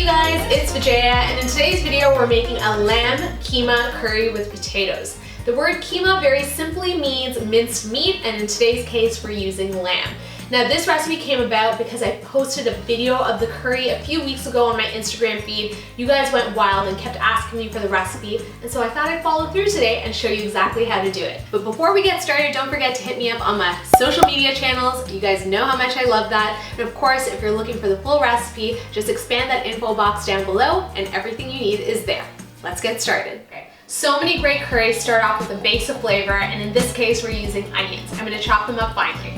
you guys, it's Vijaya, and in today's video we're making a lamb keema curry with potatoes. The word keema very simply means minced meat, and in today's case we're using lamb. Now this recipe came about because I posted a video of the curry a few weeks ago on my Instagram feed. You guys went wild and kept asking me for the recipe, and so I thought I'd follow through today and show you exactly how to do it. But before we get started, don't forget to hit me up on my social media channels. You guys know how much I love that. And of course, if you're looking for the full recipe, just expand that info box down below and everything you need is there. Let's get started. Okay. So many great curries start off with a base of flavor, and in this case we're using onions. I'm going to chop them up finely.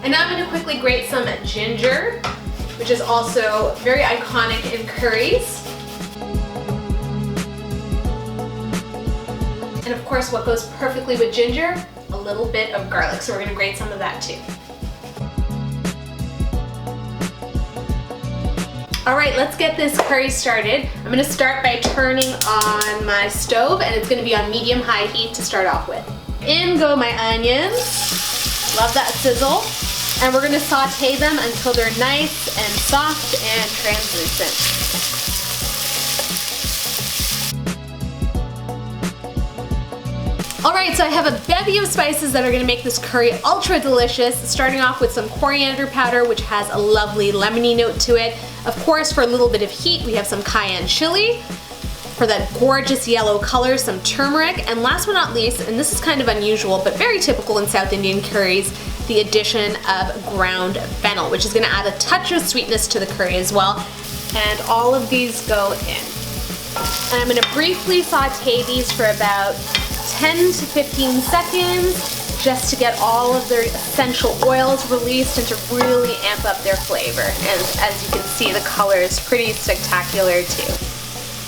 And now I'm going to quickly grate some ginger, which is also very iconic in curries. And of course, what goes perfectly with ginger? A little bit of garlic, so we're going to grate some of that too. Alright, let's get this curry started. I'm going to start by turning on my stove, and it's going to be on medium-high heat to start off with. In go my onions. Love that sizzle. And we're going to saute them until they're nice and soft and translucent. Alright, so I have a bevy of spices that are going to make this curry ultra delicious, starting off with some coriander powder, which has a lovely lemony note to it. Of course, for a little bit of heat, we have some cayenne chili. For that gorgeous yellow color, some turmeric, and last but not least, and this is kind of unusual but very typical in South Indian curries, the addition of ground fennel, which is going to add a touch of sweetness to the curry as well. And all of these go in. And I'm going to briefly saute these for about 10 to 15 seconds just to get all of their essential oils released and to really amp up their flavor. And as you can see, the color is pretty spectacular too.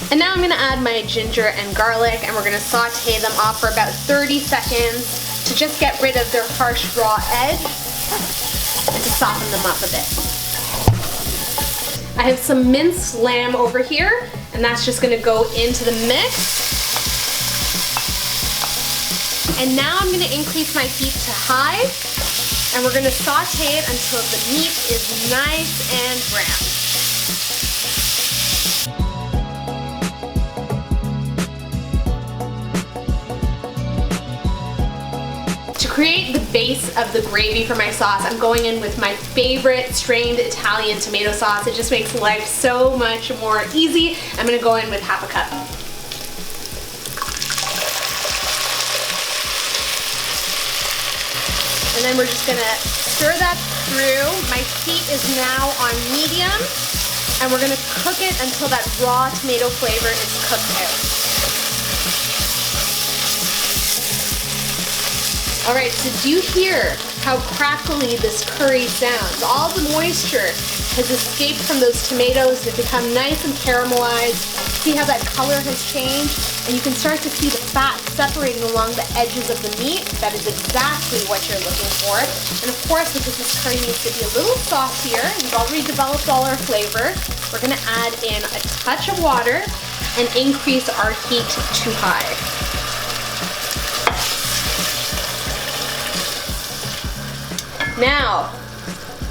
And now I'm going to add my ginger and garlic, and we're going to saute them off for about 30 seconds to just get rid of their harsh raw edge and to soften them up a bit. I have some minced lamb over here, and that's just going to go into the mix. And now I'm going to increase my heat to high, and we're going to saute it until the meat is nice and brown. To create the base of the gravy for my sauce, I'm going in with my favorite strained Italian tomato sauce. It just makes life so much more easy. I'm going to go in with half a cup. And then we're just going to stir that through. My heat is now on medium, and we're going to cook it until that raw tomato flavor is cooked out. Alright, so do you hear how crackly this curry sounds? All the moisture has escaped from those tomatoes. They've become nice and caramelized. See how that color has changed? And you can start to see the fat separating along the edges of the meat. That is exactly what you're looking for. And of course, because this curry needs to be a little saucier, we've already developed all our flavor, we're going to add in a touch of water and increase our heat to high. Now,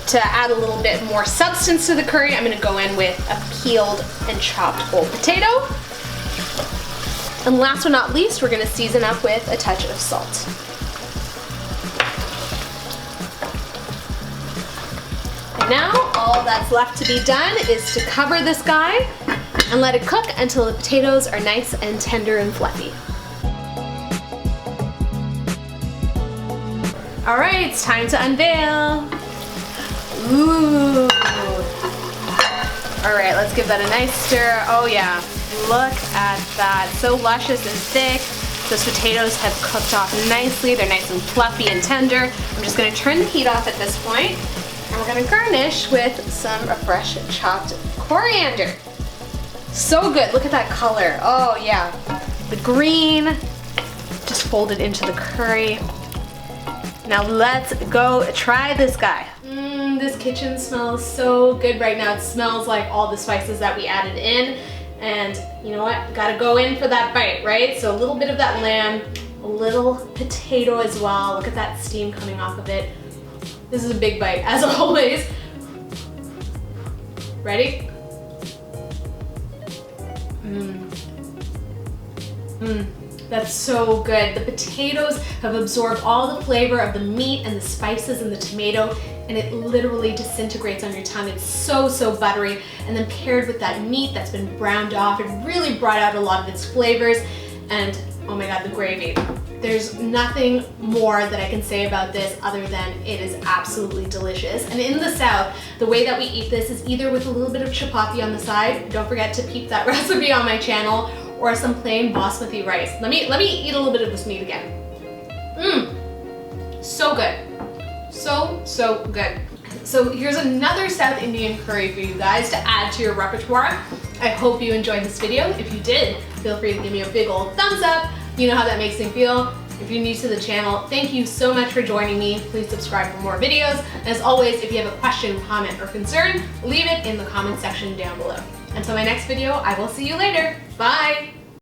to add a little bit more substance to the curry, I'm going to go in with a peeled and chopped whole potato. And last but not least, we're going to season up with a touch of salt. And now, all that's left to be done is to cover this guy and let it cook until the potatoes are nice and tender and fluffy. Alright, it's time to unveil. Ooh. Alright, let's give that a nice stir. Oh yeah, look at that. So luscious and thick. Those potatoes have cooked off nicely. They're nice and fluffy and tender. I'm just going to turn the heat off at this point, and we're going to garnish with some fresh chopped coriander. So good. Look at that color. Oh yeah. The green just folded into the curry. Now let's go try this guy. This kitchen smells so good right now. It smells like all the spices that we added in. And you know what? Gotta go in for that bite, right? So a little bit of that lamb, a little potato as well. Look at that steam coming off of it. This is a big bite, as always. Ready? That's so good. The potatoes have absorbed all the flavor of the meat and the spices and the tomato, and it literally disintegrates on your tongue. It's so, so buttery. And then paired with that meat that's been browned off, it really brought out a lot of its flavors. And oh my God, the gravy. There's nothing more that I can say about this other than it is absolutely delicious. And in the South, the way that we eat this is either with a little bit of chapati on the side. Don't forget to peep that recipe on my channel, or some plain basmati rice. Let me eat a little bit of this meat again. So good. So, so good. So here's another South Indian curry for you guys to add to your repertoire. I hope you enjoyed this video. If you did, feel free to give me a big old thumbs up. You know how that makes me feel. If you're new to the channel, thank you so much for joining me. Please subscribe for more videos. And as always, if you have a question, comment, or concern, leave it in the comment section down below. Until my next video, I will see you later. Bye!